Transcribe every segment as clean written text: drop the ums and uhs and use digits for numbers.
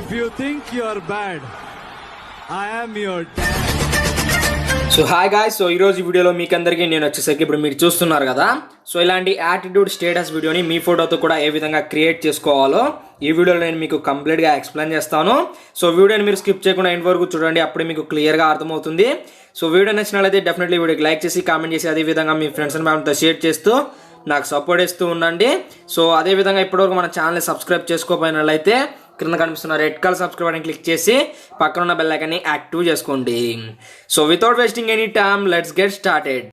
If you think you're bad, I am your dad. So hi guys, so ఈరోజు వీడియోలో మీకు అందరికీ నేను వచ్చేసరికి ఇప్పుడు మీరు చూస్తున్నారు కదా, సో ఇలాంటి యాటిట్యూడ్ స్టేటస్ వీడియోని మీ ఫోటోతో కూడా ఏ విధంగా క్రియేట్ చేసుకోవాలో ఈ వీడియోలో నేను మీకు కంప్లీట్గా ఎక్స్ప్లెయిన్ చేస్తాను. సో వీడియోని మీరు స్కిప్ చేయకుండా ఎండ్ వరకు చూడండి, అప్పుడే మీకు క్లియర్గా అర్థమవుతుంది. సో వీడియో నచ్చినట్లయితే డెఫినెట్లీ వీడియోకి లైక్ చేసి కామెంట్ చేసి అదేవిధంగా మీ ఫ్రెండ్స్ అండ్ ఫ్యామిలీతో షేర్ చేస్తూ నాకు సపోర్ట్ ఇస్తూ ఉండండి. సో అదేవిధంగా ఇప్పటివరకు మన ఛానల్ని సబ్స్క్రైబ్ చేసుకోకపోయినట్లయితే కింద కనిపిస్తున్న red colour subscribe button click చేసి పక్కన ఉన్న బెల్ ఐకాన్ని యాక్టివ్ చేసుకోండి. So without wasting any time let's get started.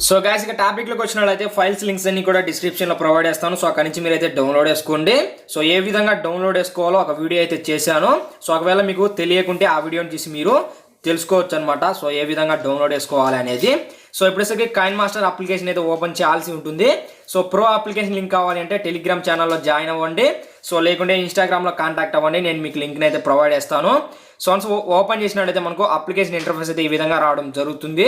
So guys, ఇక టాపిక్లోకి వచ్చినట్లయితే ఫైల్స్ లింక్స్ అన్ని కూడా డిస్క్రిప్షన్లో ప్రొవైడ్ చేస్తాను. సో అక్కడి నుంచి మీరు అయితే డౌన్లోడ్ చేసుకోండి. సో ఏ విధంగా డౌన్లోడ్ చేసుకోవాలో ఒక వీడియో అయితే చేశాను. సో ఒకవేళ మీకు తెలియకుంటే ఆ వీడియోని చూసి మీరు తెలుసుకోవచ్చు అనమాట. సో ఏ విధంగా డౌన్లోడ్ చేసుకోవాలి అనేది. సో ఇప్పటిసరికి కైన్మాస్టర్ అప్లికేషన్ అయితే ఓపెన్ చేయాల్సి ఉంటుంది. సో ప్రో అప్లికేషన్ లింక్ కావాలి అంటే టెలిగ్రామ్ ఛానల్లో జాయిన్ అవ్వండి. సో లేకుంటే ఇన్స్టాగ్రామ్లో కాంటాక్ట్ అవ్వండి, నేను మీకు లింక్ని అయితే ప్రొవైడ్ చేస్తాను. సో వన్స్ ఓపెన్ చేసినట్లయితే మనకు అప్లికేషన్ ఇంటర్ఫేస్ అయితే ఈ విధంగా రావడం జరుగుతుంది.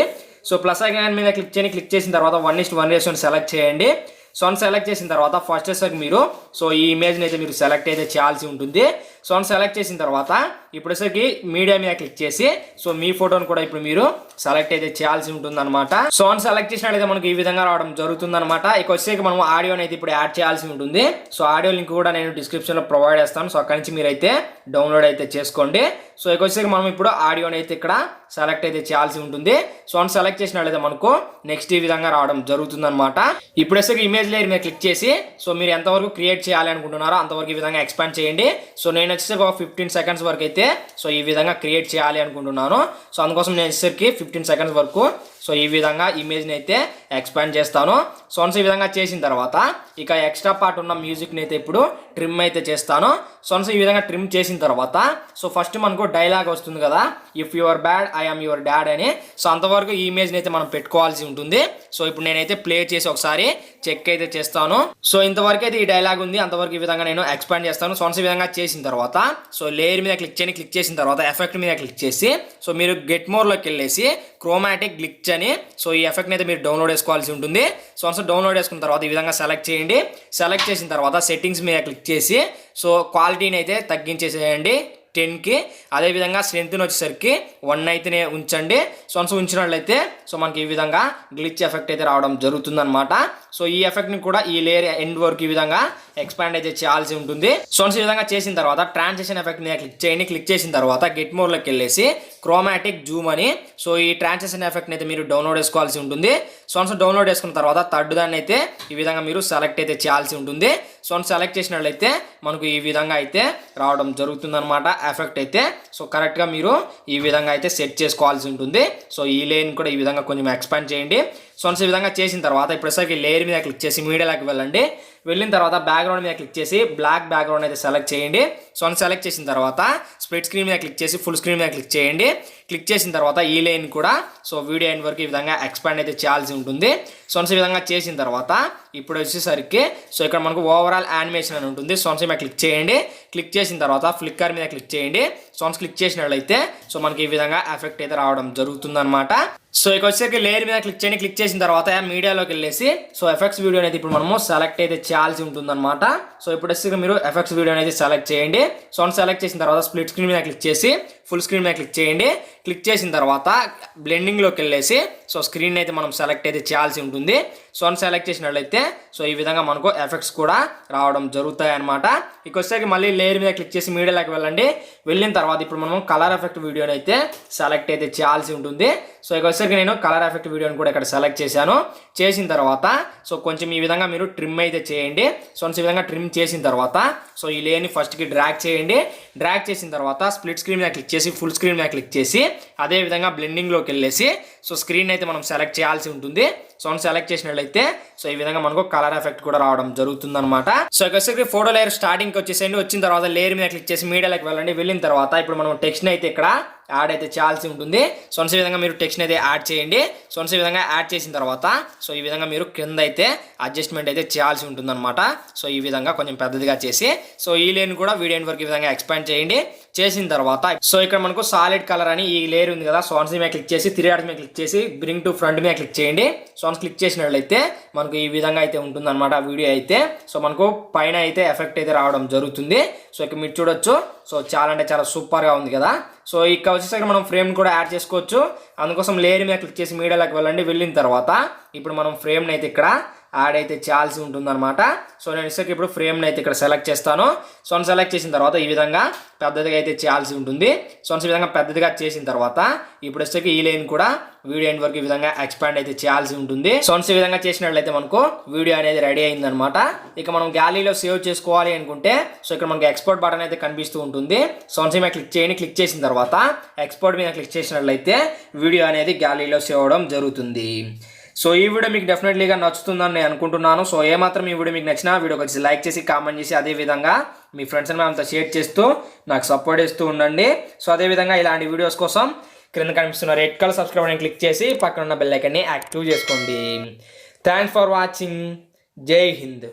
సో ప్లస్ ఐకాన్ మీద క్లిక్ చేసిన తర్వాత 1:1 రేషియోని సెలెక్ట్ చేయండి. సో వన్స్ సెలెక్ట్ చేసిన తర్వాత ఫస్ట్ వచ్చేసరికి మీరు సో ఈ ఇమేజ్ని అయితే మీరు సెలెక్ట్ అయితే చేయాల్సి ఉంటుంది. సో వన్స్ సెలెక్ట్ చేసిన తర్వాత ఇప్పుడు వచ్చేసరికి మీడియా మీద క్లిక్ చేసి సో మీ ఫోటోని కూడా ఇప్పుడు మీరు సెలెక్ట్ అయితే చేయాల్సి ఉంటుంది అనమాట. సో వన్స్ సెలెక్ట్ చేసినట్లయితే మనకు ఈ విధంగా రావడం జరుగుతుంది అనమాట. ఇక వచ్చేసరికి మనం ఆడియోని అయితే ఇప్పుడు యాడ్ చేయాల్సి ఉంటుంది. సో ఆడియో లింక్ కూడా నేను డిస్క్రిప్షన్లో ప్రొవైడ్ చేస్తాను. సో అక్కడి నుంచి మీరు అయితే డౌన్లోడ్ అయితే చేసుకోండి. సో ఇక వచ్చేసరికి మనం ఇప్పుడు ఆడియోని అయితే ఇక్కడ సెలెక్ట్ అయితే చేయాల్సి ఉంటుంది. సో వన్స్ సెలెక్ట్ చేసినట్లయితే మనకు నెక్స్ట్ ఈ విధంగా రావడం జరుగుతుంది అనమాట. ఇప్పుడు వచ్చేసరికి ఇమేజ్ లేయర్ మీద క్లిక్ చేసి సో మీరు ఎంతవరకు క్రియేట్ చేయాలి అనుకుంటున్నారో అంతవరకు ఈ విధంగా ఎక్స్పాండ్ చేయండి. సో నేను వచ్చేసరికి ఒక 15 సెకండ్స్ వరకు అయితే సో ఈ విధంగా క్రియేట్ చేయాలి అనుకుంటున్నాను. సో అందుకోసం నేను వచ్చేసరికి 15 సెకండ్స్ వరకు సో ఈ విధంగా ఇమేజ్ని అయితే ఎక్స్పాండ్ చేస్తాను. సో వన్స్ ఈ విధంగా చేసిన తర్వాత ఇక ఎక్స్ట్రా పార్ట్ ఉన్న మ్యూజిక్ని అయితే ఇప్పుడు ట్రిమ్ అయితే చేస్తాను. సో వన్స్ ఈ విధంగా ట్రిమ్ చేసిన తర్వాత సో ఫస్ట్ మనకు డైలాగ్ వస్తుంది కదా, if your bad I am your dad అని. సో అంతవరకు ఈ ఇమేజ్ని అయితే మనం పెట్టుకోవాల్సి ఉంటుంది. సో ఇప్పుడు నేనైతే ప్లే చేసి ఒకసారి చెక్ అయితే చేస్తాను. సో ఇంతవరకు అయితే ఈ డైలాగ్ ఉంది, అంతవరకు ఈ విధంగా నేను ఎక్స్పాండ్ చేస్తాను. సో వన్స్ ఈ విధంగా చేసిన తర్వాత సో లేయర్ మీద క్లిక్ చేసిన తర్వాత ఎఫెక్ట్ మీద క్లిక్ చేసి సో మీరు గెట్ మోర్లోకి వెళ్ళేసి క్రోమాటిక్ గ్లిచ్ అని సో ఈ ఎఫెక్ట్ని అయితే మీరు డౌన్లోడ్ చేసుకోవాల్సి ఉంటుంది. సో వన్స్ డౌన్లోడ్ చేసుకున్న తర్వాత ఈ విధంగా సెలెక్ట్ చేయండి. సెలెక్ట్ చేసిన తర్వాత సెట్టింగ్స్ మీద క్లిక్ చేసి సో క్వాలిటీని అయితే తగ్గించేసేయండి 10కి. అదేవిధంగా స్ట్రెంత్ని వచ్చేసరికి 1 అయితేనే ఉంచండి. సో వన్స్ ఉంచినట్లయితే సో మనకి ఈ విధంగా గ్లిచ్ ఎఫెక్ట్ అయితే రావడం జరుగుతుంది అనమాట. సో ఈ ఎఫెక్ట్ని కూడా ఈ లేయర్ ఎండ్ వరకు ఈ విధంగా ఎక్స్పాండ్ అయితే చేయాల్సి ఉంటుంది. సో వన్స్ ఈ విధంగా చేసిన తర్వాత ట్రాన్సిషన్ ఎఫెక్ట్ మీద క్లిక్ చేయండి. క్లిక్ చేసిన తర్వాత గెట్ మోర్లోకి వెళ్ళేసి క్రోమాటిక్ జూమ్ అని సో ఈ ట్రాన్సిషన్ ఎఫెక్ట్ని అయితే మీరు డౌన్లోడ్ చేసుకోవాల్సి ఉంటుంది. సో వన్స్ డౌన్లోడ్ చేసుకున్న తర్వాత థర్డ్ దాన్ని అయితే ఈ విధంగా మీరు సెలెక్ట్ అయితే చేయాల్సి ఉంటుంది. సో వన్స్ సెలెక్ట్ చేసినట్లయితే మనకు ఈ విధంగా అయితే రావడం జరుగుతుంది అనమాట ఎఫెక్ట్ అయితే. సో కరెక్ట్గా మీరు ఈ విధంగా అయితే సెట్ చేసుకోవాల్సి ఉంటుంది. సో ఈ లేయర్ని కూడా ఈ విధంగా కొంచెం ఎక్స్పాండ్ చేయండి. సో వన్స్ ఈ విధంగా చేసిన తర్వాత ఇప్పుడుసరికి లేయర్ మీద క్లిక్ చేసి మీడియాలోకి వెళ్ళండి. వెళ్ళిన తర్వాత బ్యాక్గ్రౌండ్ మీద క్లిక్ చేసి బ్లాక్ బ్యాక్గ్రౌండ్ అయితే సెలెక్ట్ చేయండి. సో వన్స్ సెలెక్ట్ చేసిన తర్వాత స్ప్లిట్ స్క్రీన్ మీద క్లిక్ చేసి ఫుల్ స్క్రీన్ మీద క్లిక్ చేయండి. క్లిక్ చేసిన తర్వాత ఈ లైన్ కూడా సో వీడియో ఎండ్ వరకు ఈ విధంగా ఎక్స్పాండ్ అయితే చేయాల్సి ఉంటుంది. సో వన్స్ ఈ విధంగా చేసిన తర్వాత ఇప్పుడు వచ్చేసరికి సో ఇక్కడ మనకు ఓవరాల్ యానిమేషన్ అని ఉంటుంది. సో వన్స్ మీద క్లిక్ చేయండి. క్లిక్ చేసిన తర్వాత ఫ్లిక్కర్ మీద క్లిక్ చేయండి. సో వన్స్ క్లిక్ చేసినట్లయితే సో మనకి ఈ విధంగా ఎఫెక్ట్ అయితే రావడం జరుగుతుంది అనమాట. సో ఇక వచ్చేసరికి లేయర్ మీద క్లిక్ చేయండి. క్లిక్ చేసిన తర్వాత మీడియాలోకి వెళ్ళేసి సో ఎఫెక్ట్స్ వీడియో అనేది ఇప్పుడు మనము సెలెక్ట్ అయితే చేయాల్సి ఉంటుంది అనమాట. సో ఇప్పుడు వచ్చేసరికి మీరు ఎఫెక్ట్స్ వీడియో అనేది సెలెక్ట్ చేయండి. సో వన్స్ సెలెక్ట్ చేసిన తర్వాత స్ప్లిట్ స్క్రీన్ మీద క్లిక్ చేసి ఫుల్ స్క్రీన్ మీద క్లిక్ చేయండి. క్లిక్ చేసిన తర్వాత బ్లెండింగ్లోకి వెళ్ళేసి సో స్క్రీన్ అయితే మనం సెలెక్ట్ అయితే చేయాల్సి ఉంటుంది. సో వన్స్ సెలెక్ట్ చేసినట్లయితే సో ఈ విధంగా మనకు ఎఫెక్ట్స్ కూడా రావడం జరుగుతాయి అనమాట. ఇక వచ్చేసరికి మళ్ళీ లేయర్ మీద క్లిక్ చేసి మీడియాలోకి వెళ్ళండి. వెళ్ళిన తర్వాత ఇప్పుడు మనం కలర్ ఎఫెక్ట్ వీడియోని అయితే సెలెక్ట్ అయితే చేయాల్సి ఉంటుంది. సో ఇక వచ్చేసరికి నేను కలర్ ఎఫెక్ట్ వీడియోని కూడా ఇక్కడ సెలెక్ట్ చేశాను. చేసిన తర్వాత సో కొంచెం ఈ విధంగా మీరు ట్రిమ్ అయితే చేయండి. సో ఈ విధంగా ట్రిమ్ చేసిన తర్వాత సో ఈ లేయర్ని ఫస్ట్కి డ్రాగ్ చేయండి. డ్రాగ్ చేసిన తర్వాత స్ప్లిట్ స్క్రీన్ మీద క్లిక్ చేసి ఫుల్ స్క్రీన్ మీద క్లిక్ చేసి అదేవిధంగా బ్లెండింగ్లోకి వెళ్ళేసి సో స్క్రీన్ అయితే మనం సెలెక్ట్ చేయాల్సి ఉంటుంది. సో వన్స్ సెలెక్ట్ చేసినట్లయితే సో ఈ విధంగా మనకు కలర్ ఎఫెక్ట్ కూడా రావడం జరుగుతుంది అనమాట. సో ఇక్కడ ఫోటో లేయర్ స్టార్టింగ్కి వచ్చేసేయండి. వచ్చిన తర్వాత లేయర్ మీద క్లిక్ చేసి మీడియాలోకి వెళ్ళండి. వెళ్ళిన తర్వాత ఇప్పుడు మనం టెక్స్ట్ అయితే ఇక్కడ యాడ్ అయితే చేయాల్సి ఉంటుంది. సో వన్స్ ఈ విధంగా మీరు టెక్స్ట్ అయితే యాడ్ చేయండి. సో వన్స్ ఈ విధంగా యాడ్ చేసిన తర్వాత సో ఈ విధంగా మీరు కింద అయితే అడ్జస్ట్మెంట్ అయితే చేయాల్సి ఉంటుంది అనమాట. సో ఈ విధంగా కొంచెం పెద్దదిగా చేసి సో ఈ లేన్ కూడా వీడియో వరకు ఈ విధంగా ఎక్స్పాండ్ చేయండి. చేసిన తర్వాత సో ఇక్కడ మనకు సాలిడ్ కలర్ అని ఈ లేయర్ ఉంది కదా, సోన్స్ మీద క్లిక్ చేసి 3 డాట్స్ మీద క్లిక్ చేసి బ్రింగ్ టు ఫ్రంట్ మీద క్లిక్ చేయండి. సోన్స్ క్లిక్ చేసినట్లయితే మనకు ఈ విధంగా అయితే ఉంటుంది అనమాట వీడియో అయితే. సో మనకు పైన అయితే ఎఫెక్ట్ అయితే రావడం జరుగుతుంది. సో ఇక్కడ మీరు చూడొచ్చు. సో చాలా అంటే చాలా సూపర్గా ఉంది కదా. సో ఇక్కడ వచ్చేసరికి మనం ఫ్రేమ్ కూడా యాడ్ చేసుకోవచ్చు. అందుకోసం లేయర్ మీద క్లిక్ చేసి మీడియాలోకి వెళ్ళండి. వెళ్ళిన తర్వాత ఇప్పుడు మనం ఫ్రేమ్ని అయితే ఇక్కడ యాడ్ అయితే చేయాల్సి ఉంటుంది అనమాట. సో నేను ఇసరికి ఇప్పుడు ఫ్రేమ్ని అయితే ఇక్కడ సెలెక్ట్ చేస్తాను. సో సెలెక్ట్ చేసిన తర్వాత ఈ విధంగా పెద్దదిగా అయితే చేయాల్సి ఉంటుంది. సో ఈ విధంగా పెద్దదిగా చేసిన తర్వాత ఇప్పుడు వచ్చేసరికి ఈ లైన్ కూడా వీడియో ఎండ్ వరకు ఈ విధంగా ఎక్స్పాండ్ అయితే చేయాల్సి ఉంటుంది. సో ఈ విధంగా చేసినట్లయితే మనకు వీడియో అనేది రెడీ అయిందనమాట. ఇక మనం గ్యాలరీలో సేవ్ చేసుకోవాలి అనుకుంటే సో ఇక్కడ మనకి ఎక్స్పోర్ట్ బటన్ అయితే కనిపిస్తూ ఉంటుంది. సో మీద క్లిక్ చేయండి. క్లిక్ చేసిన తర్వాత ఎక్స్పోర్ట్ మీద క్లిక్ చేసినట్లయితే వీడియో అనేది గ్యాలరీలో సేవ్ అవ్వడం జరుగుతుంది. సో ఈ వీడియో మీకు డెఫినెట్లీగా నచ్చుతుందని నేను అనుకుంటున్నాను. సో ఏమాత్రం ఈ వీడియో మీకు నచ్చినా వీడియోకి వచ్చి లైక్ చేసి కామెంట్ చేసి అదేవిధంగా మీ ఫ్రెండ్స్ అండ్ అంతా షేర్ చేస్తూ నాకు సపోర్ట్ చేస్తూ ఉండండి. సో అదేవిధంగా ఇలాంటి వీడియోస్ కోసం క్రింద కనిపిస్తున్న రెడ్ కలర్ సబ్స్క్రైబ్ అని క్లిక్ చేసి పక్కన ఉన్న బెల్ ఐకాన్ని యాక్టివ్ చేసుకోండి. Thanks for watching. జై హింద్.